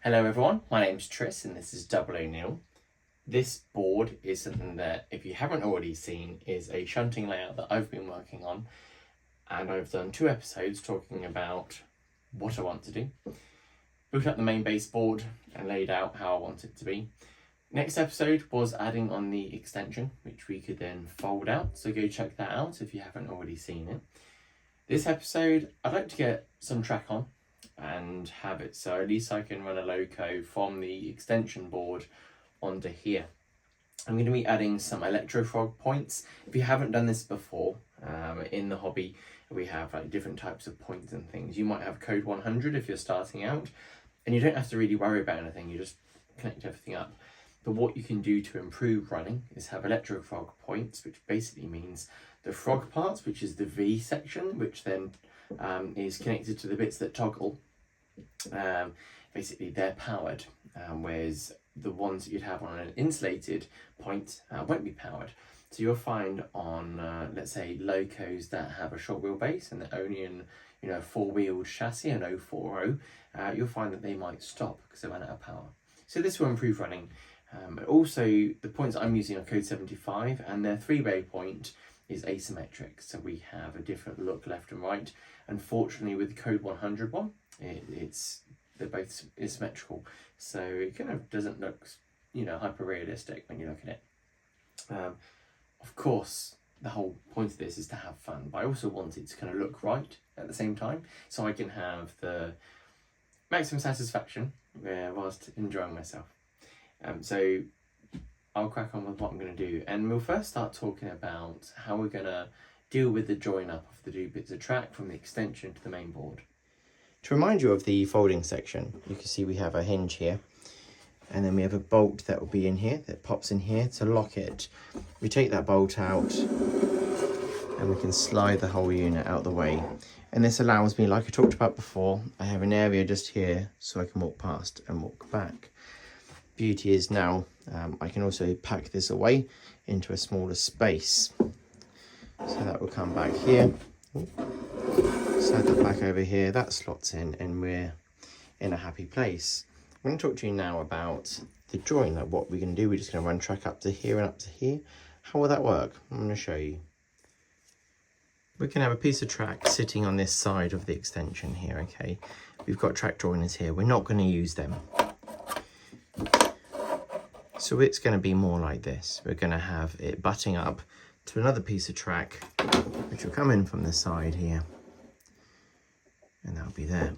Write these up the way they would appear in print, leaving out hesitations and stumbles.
Hello everyone, my name's Tris and this is Double O'Neill. This board is something that, if you haven't already seen, is a shunting layout that I've been working on, and I've done 2 episodes talking about what I want to do. Boot up the main baseboard and laid out how I want it to be. Next episode was adding on the extension, which we could then fold out, so go check that out if you haven't already seen it. This episode, I'd like to get some track on and have it so at least I can run a loco from the extension board onto here. I'm going to be adding some electrofrog points. If you haven't done this before, in the hobby we have like different types of points and things. You might have code 100 if you're starting out, and you don't have to really worry about anything, you just connect everything up. But what you can do to improve running is have electrofrog points, which basically means the frog parts, which is the V section, which then is connected to the bits that toggle. Basically they're powered, whereas the ones that you'd have on an insulated point won't be powered. So you'll find on let's say locos that have a short wheelbase and they're only in a 4-wheeled chassis, an 040, you'll find that they might stop because they run out of power. So this will improve running. Also, the points I'm using are code 75, and their 3-bay point is asymmetric, so we have a different look left and right. Unfortunately, with the code 100 one, they're both asymmetrical, so it kind of doesn't look hyper realistic when you look at it. Of course, the whole point of this is to have fun, but I also want it to kind of look right at the same time, so I can have the maximum satisfaction whilst enjoying myself. So I'll crack on with what I'm going to do, and we'll first start talking about how we're going to deal with the join up of the 2 bits of track from the extension to the main board. To remind you of the folding section, you can see we have a hinge here, and then we have a bolt that will be in here, that pops in here to lock it. We take that bolt out and we can slide the whole unit out the way, and this allows me, like I talked about before, I have an area just here so I can walk past and walk back. Beauty is now I can also pack this away into a smaller space, so that will come back here. Slide that back over here, that slots in, and we're in a happy place. I'm going to talk to you now about the join, like what we're going to do. We're just going to run track up to here and up to here. How will that work? I'm going to show you. We can have a piece of track sitting on this side of the extension here, okay? We've got track joiners here, we're not going to use them. So it's going to be more like this. We're going to have it butting up to another piece of track, which will come in from the side here. And that'll be there.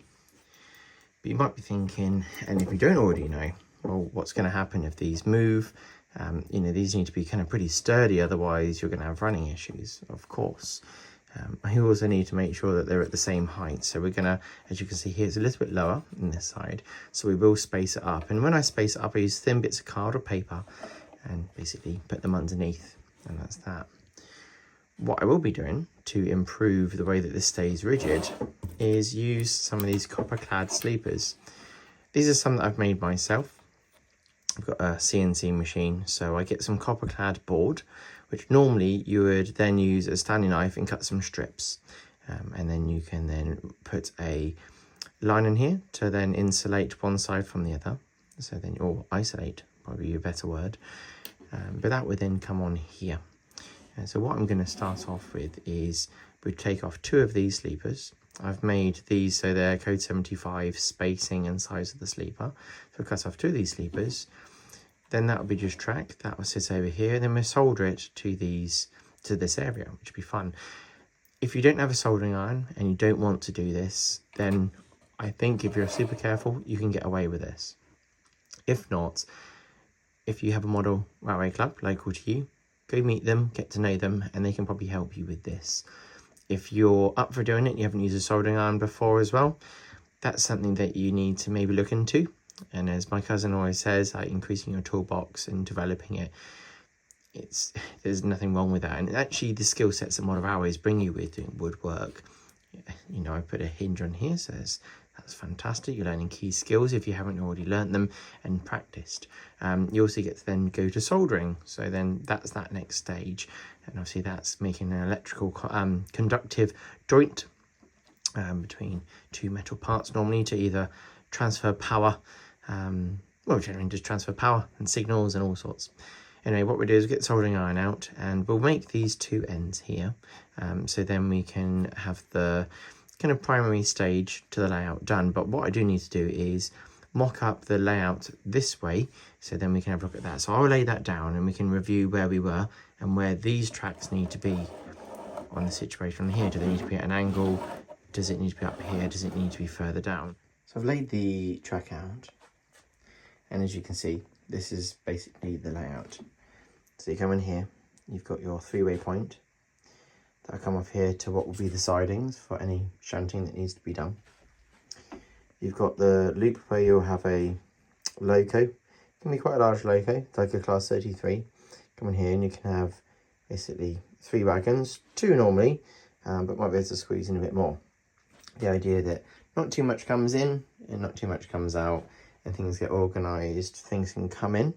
But you might be thinking, and if you don't already know, well, what's going to happen if these move? These need to be kind of pretty sturdy, otherwise you're going to have running issues, of course. I also need to make sure that they're at the same height. So we're going to, as you can see here, it's a little bit lower in this side. So we will space it up. And when I space it up, I use thin bits of card or paper and basically put them underneath. And that's that. What I will be doing to improve the way that this stays rigid is use some of these Copper Clad sleepers. These are some that I've made myself. I've got a CNC machine, so I get some Copper Clad board, which normally you would then use a Stanley knife and cut some strips. And then you can then put a line in here to then insulate one side from the other. So then, or isolate, probably a better word. But that would then come on here. And so what I'm going to start off with is we take off 2 of these sleepers. I've made these so they're code 75 spacing and size of the sleeper. So I'll cut off 2 of these sleepers. Then that will be just track, that will sit over here, and then we'll solder it to this area, which will be fun. If you don't have a soldering iron and you don't want to do this, then I think if you're super careful, you can get away with this. If not, if you have a model railway club local to you, go meet them, get to know them, and they can probably help you with this. If you're up for doing it, you haven't used a soldering iron before as well, that's something that you need to maybe look into. And as my cousin always says, like increasing your toolbox and developing it, there's nothing wrong with that. And actually the skill sets that model railways bring you with doing woodwork, I put a hinge on here, so that's fantastic. You're learning key skills if you haven't already learnt them and practiced. You also get to then go to soldering, so then that's that next stage, and obviously that's making an electrical conductive joint between 2 metal parts, normally to either transfer power well, generally just transfer power and signals and all sorts. Anyway, what we do is get the soldering iron out, and we'll make these two ends here. So then we can have the kind of primary stage to the layout done. But what I do need to do is mock up the layout this way, so then we can have a look at that. So I'll lay that down and we can review where we were and where these tracks need to be on the situation here. Do they need to be at an angle? Does it need to be up here? Does it need to be further down? So I've laid the track out, and as you can see, this is basically the layout. So you come in here, you've got your three-way point. That'll come off here to what will be the sidings for any shunting that needs to be done. You've got the loop where you'll have a loco. It can be quite a large loco, like a class 33. Come in here and you can have basically 3 wagons, 2 normally, but might be able to squeeze in a bit more. The idea that not too much comes in and not too much comes out, and things get organised. Things can come in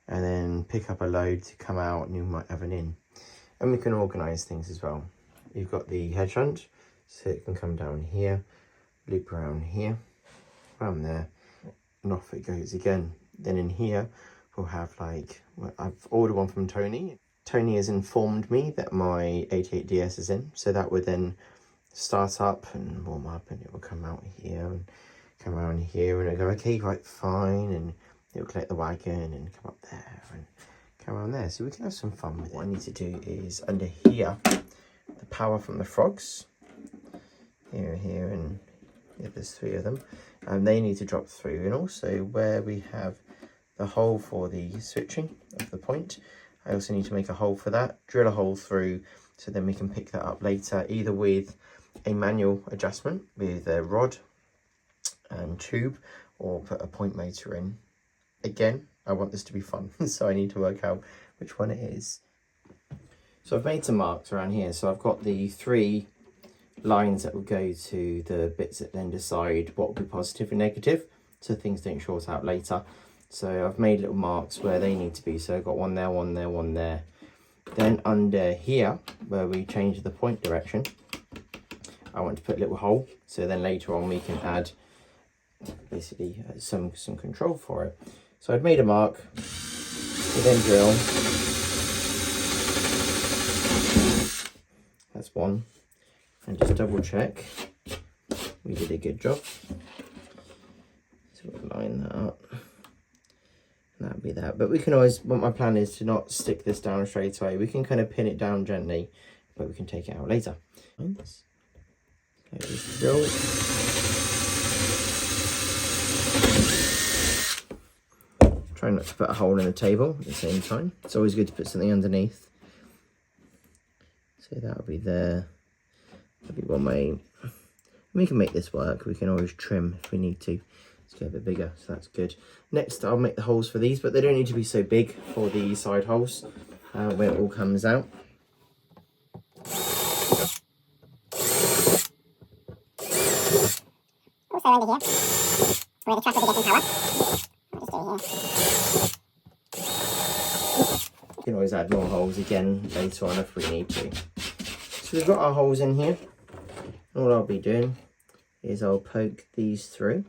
and then pick up a load to come out, and you might have an in. And we can organise things as well. You've got the head shunt, so it can come down here, loop around here, around there, and off it goes again. Then in here, we'll have like, well, I've ordered one from Tony. Tony has informed me that my 88DS is in, so that would then start up and warm up, and it will come out here and come around here, and it'll go, okay, right, fine, and it'll collect the wagon and come up there and come around there. So we can have some fun with it. What I need to do is under here, the power from the frogs, here, and yeah, there's 3 of them, and they need to drop through. And also where we have the hole for the switching of the point, I also need to make a hole for that, drill a hole through, so then we can pick that up later, either with a manual adjustment with a rod and tube, or put a point motor in. Again, I want this to be fun, so I need to work out which one it is. So I've made some marks around here. So I've got the 3 lines that will go to the bits that then decide what will be positive and negative, so things don't short out later. So I've made little marks where they need to be. So I've got one there, one there, one there. Then under here, where we change the point direction, I want to put a little hole, so then later on we can add basically some control for it. So I've made a mark, we then drill. That's one, and just double check we did a good job. So we'll line that up, and that'll be that. But we can always, what my plan is to not stick this down straight away. We can kind of pin it down gently, but we can take it out later. Drill. Try not to put a hole in the table at the same time. It's always good to put something underneath. So that'll be there. That'll be one way. We can make this work. We can always trim if we need to. Let's get a bit bigger, so that's good. Next, I'll make the holes for these, but they don't need to be so big for the side holes where it all comes out. Also under here, where the track will be getting power. I'll just do here. You can always add more holes again later on if we need to. So we've got our holes in here. All I'll be doing is I'll poke these through.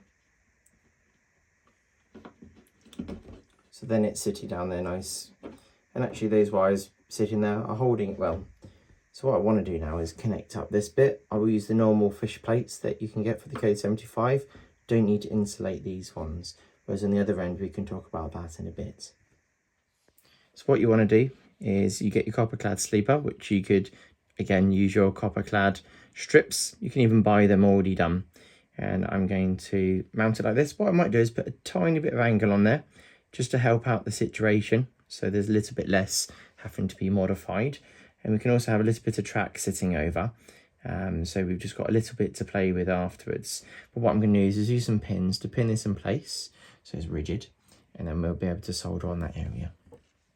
So then it's sitting down there nice. And actually those wires sitting there are holding it well. So what I want to do now is connect up this bit. I will use the normal fish plates that you can get for the Code 75. Don't need to insulate these ones. Whereas on the other end, we can talk about that in a bit. So what you want to do is you get your Copper Clad sleeper, which you could, again, use your Copper Clad strips. You can even buy them already done. And I'm going to mount it like this. What I might do is put a tiny bit of angle on there, just to help out the situation. So there's a little bit less having to be modified. And we can also have a little bit of track sitting over. So we've just got a little bit to play with afterwards. But what I'm going to use is use some pins to pin this in place, so it's rigid. And then we'll be able to solder on that area.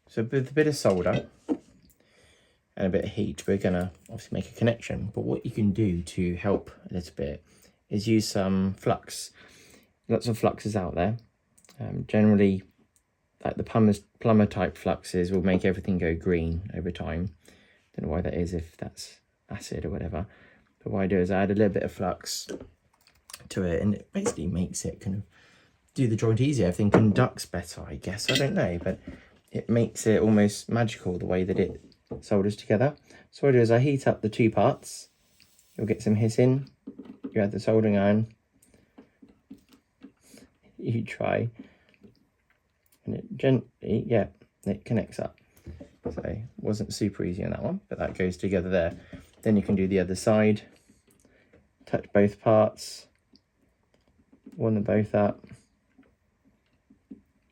So with a bit of solder and a bit of heat, we're going to obviously make a connection. But what you can do to help a little bit is use some flux. Lots of fluxes out there. Generally, like the plumber type fluxes will make everything go green over time. Don't know why that is, if that's acid or whatever. But what I do is I add a little bit of flux to it, and it basically makes it kind of do the joint easier. Everything conducts better, I guess. I don't know, but it makes it almost magical the way that it solders together. So what I do is I heat up the two parts. You'll get some hissing. You add the soldering iron. You try. And it gently, yeah, it connects up. So it wasn't super easy on that one, but that goes together there. Then you can do the other side. Touch both parts. Warm them both up.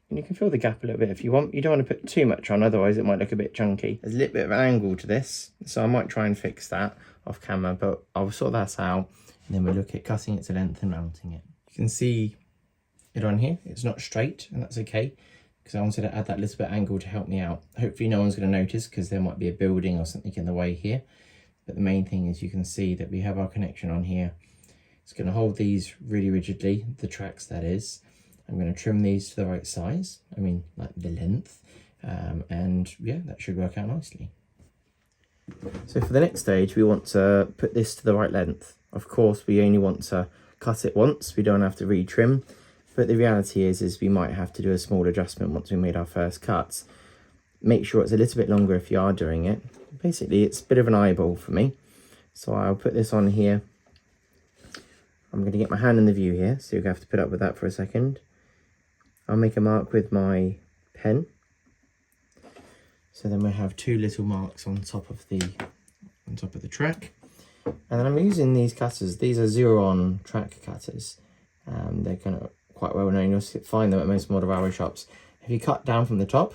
And you can fill the gap a little bit if you want. You don't want to put too much on, otherwise it might look a bit chunky. There's a little bit of an angle to this, so I might try and fix that off camera, but I'll sort that out, and then we'll look at cutting it to length and mounting it. You can see it on here. It's not straight, and that's okay, because I wanted to add that little bit of angle to help me out. Hopefully no one's going to notice, because there might be a building or something in the way here. But the main thing is you can see that we have our connection on here. It's going to hold these really rigidly, the tracks that is. I'm going to trim these to the right size, I mean like the length, and yeah, that should work out nicely. So for the next stage, we want to put this to the right length. Of course, we only want to cut it once, we don't have to re-trim, but the reality is we might have to do a small adjustment once we made our first cuts. Make sure it's a little bit longer if you are doing it. Basically, it's a bit of an eyeball for me. So I'll put this on here. I'm going to get my hand in the view here, so you're going to have to put up with that for a second. I'll make a mark with my pen. So then we have two little marks on top of the track. And then I'm using these cutters. These are Zero-On track cutters. They're kind of quite well known. You'll find them at most model railway shops. If you cut down from the top,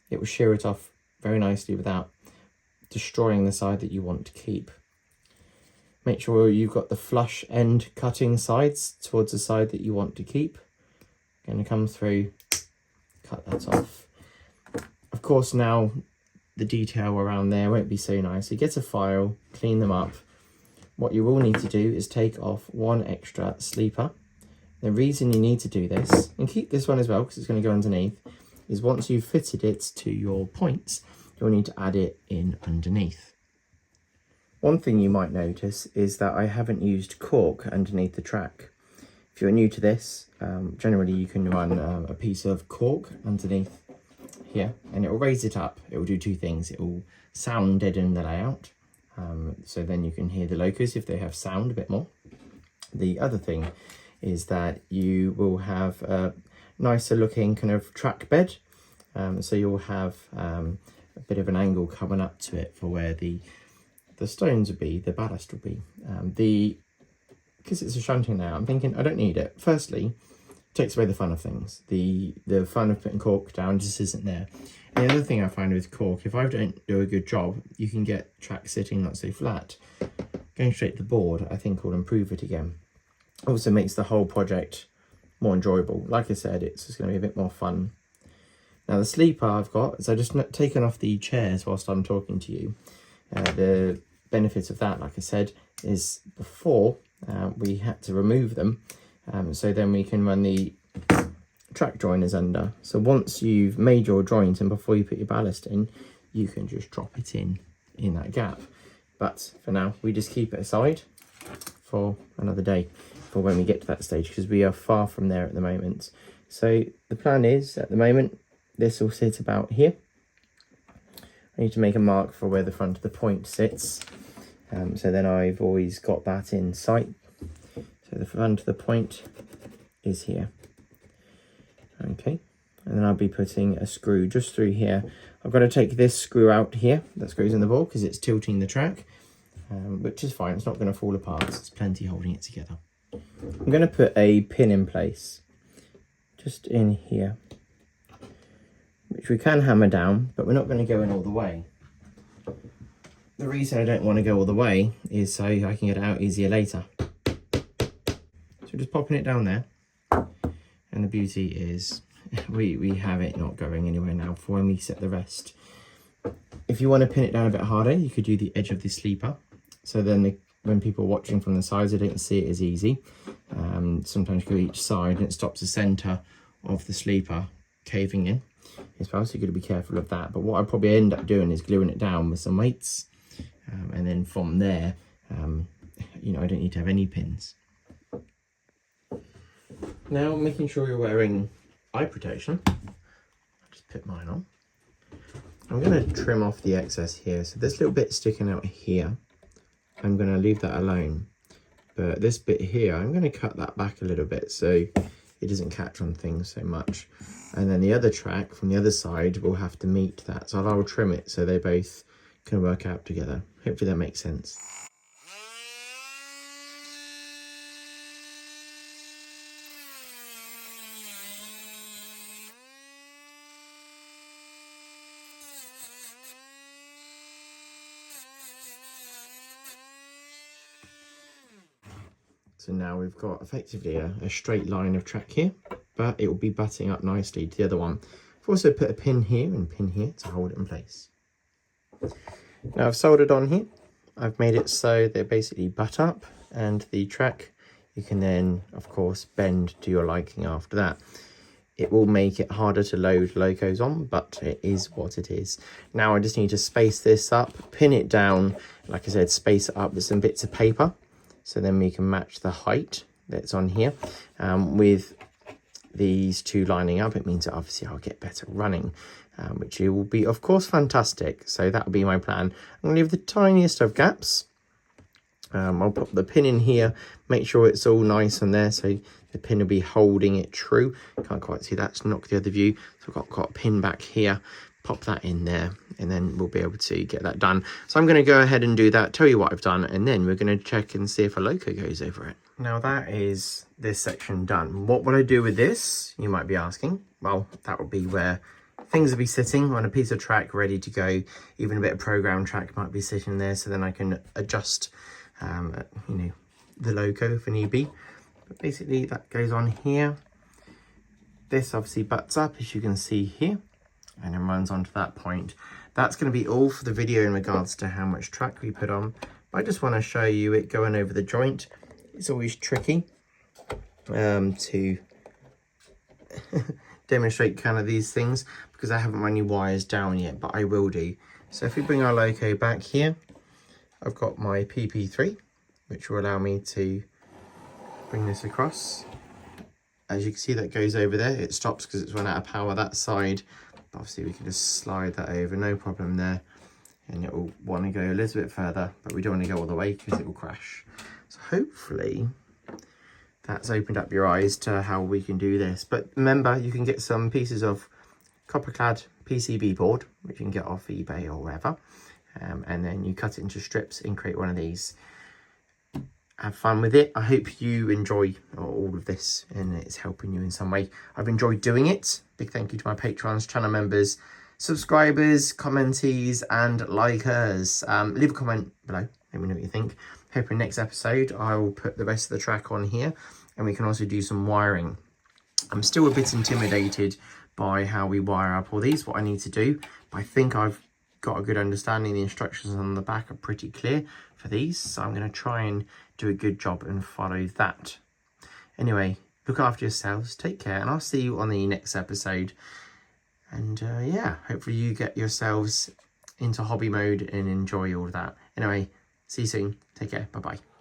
it will shear it off very nicely without destroying the side that you want to keep. Make sure you've got the flush end cutting sides towards the side that you want to keep. Going to come through, cut that off. Of course, now the detail around there won't be so nice. So get a file, clean them up. What you will need to do is take off one extra sleeper. The reason you need to do this, and keep this one as well because it's going to go underneath, is once you've fitted it to your points, you'll need to add it in underneath. One thing you might notice is that I haven't used cork underneath the track. If you're new to this, generally you can run a piece of cork underneath here, and it will raise it up. It will do two things. It will sound deaden the layout, so then you can hear the locos if they have sound a bit more. The other thing is that you will have a nicer looking kind of track bed, so you'll have a bit of an angle coming up to it for where the stones would be, the ballast will be. Because it's a shunting now, I'm thinking I don't need it. Firstly, it takes away the fun of things. The fun of putting cork down just isn't there. And the other thing I find with cork, if I don't do a good job, you can get tracks sitting not so flat. Going straight to the board, I think will improve it again. Also makes the whole project more enjoyable. Like I said, it's just going to be a bit more fun. Now the sleeper I've got is I've just taken off the chairs whilst I'm talking to you. The benefit of that, like I said, is before we had to remove them, so then we can run the track joiners under. So once you've made your joint and before you put your ballast in, you can just drop it in that gap. But for now, we just keep it aside for another day, for when we get to that stage, because we are far from there at the moment. So the plan is, at the moment, this will sit about here. I need to make a mark for where the front of the point sits. So then I've always got that in sight. So the front of the point is here. Okay, and then I'll be putting a screw just through here. I've got to take this screw out here that screws in the ball because it's tilting the track, which is fine. It's not going to fall apart. There's plenty holding it together. I'm going to put a pin in place just in here, which we can hammer down, but we're not going to go in all the way. The reason I don't want to go all the way is so I can get it out easier later. So just popping it down there. And the beauty is we have it not going anywhere now for when we set the rest. If you want to pin it down a bit harder, you could do the edge of the sleeper. So then when people are watching from the sides, they don't see it as easy. Sometimes go each side and it stops the centre of the sleeper caving in as well. So you've got to be careful of that. But what I probably end up doing is gluing it down with some weights. And then from there, you know, I don't need to have any pins. Now, making sure you're wearing eye protection. I'll just put mine on. I'm going to trim off the excess here. So this little bit sticking out here, I'm going to leave that alone. But this bit here, I'm going to cut that back a little bit so it doesn't catch on things so much. And then the other track from the other side will have to meet that. So I'll trim it so they both can work out together. Hopefully that makes sense. So now we've got effectively a straight line of track here, but it will be butting up nicely to the other one. I've also put a pin here and pin here to hold it in place. Now I've soldered on here. I've made it so they basically butt up, and the track you can then, of course, bend to your liking after that. It will make it harder to load locos on, but it is what it is. Now I just need to space this up, pin it down, like I said, space it up with some bits of paper. So then we can match the height that's on here. With these two lining up, it means that obviously I'll get better running, which will be, of course, fantastic. So that will be my plan. I'm going to leave the tiniest of gaps. I'll put the pin in here, make sure it's all nice on there, so the pin will be holding it true. Can't quite see that, let's knock the other view. So I've got a pin back here, pop that in there, and then we'll be able to get that done. So I'm going to go ahead and do that, tell you what I've done, and then we're going to check and see if a loco goes over it. Now that is this section done. What would I do with this, you might be asking? Well, that would be where things will be sitting on a piece of track ready to go. Even a bit of program track might be sitting there, so then I can adjust you know, the loco if need be. But basically that goes on here. This obviously butts up, as you can see here, and then runs on to that point. That's going to be all for the video in regards to how much track we put on. But I just want to show you it going over the joint. It's always tricky to demonstrate kind of these things because I haven't run any wires down yet, but I will do. So if we bring our loco back here, I've got my PP3, which will allow me to bring this across. As you can see, that goes over there. It stops because it's run out of power that side. But obviously, we can just slide that over, no problem there. And it will want to go a little bit further, but we don't want to go all the way because it will crash. So hopefully, that's opened up your eyes to how we can do this. But remember, you can get some pieces of Copper Clad PCB board, which you can get off eBay or wherever. And then you cut it into strips and create one of these. Have fun with it. I hope you enjoy all of this and it's helping you in some way. I've enjoyed doing it. Big thank you to my patrons, channel members, subscribers, commentees and likers. Leave a comment below. Let me know what you think. Hope in the next episode I will put the rest of the track on here and we can also do some wiring. I'm still a bit intimidated by how we wire up all these, what I need to do. But I think I've got a good understanding. The instructions on the back are pretty clear for these, so I'm going to try and do a good job and follow that. Anyway, look after yourselves, take care, and I'll see you on the next episode. And yeah, hopefully you get yourselves into hobby mode and enjoy all of that. Anyway, see you soon, take care, bye bye.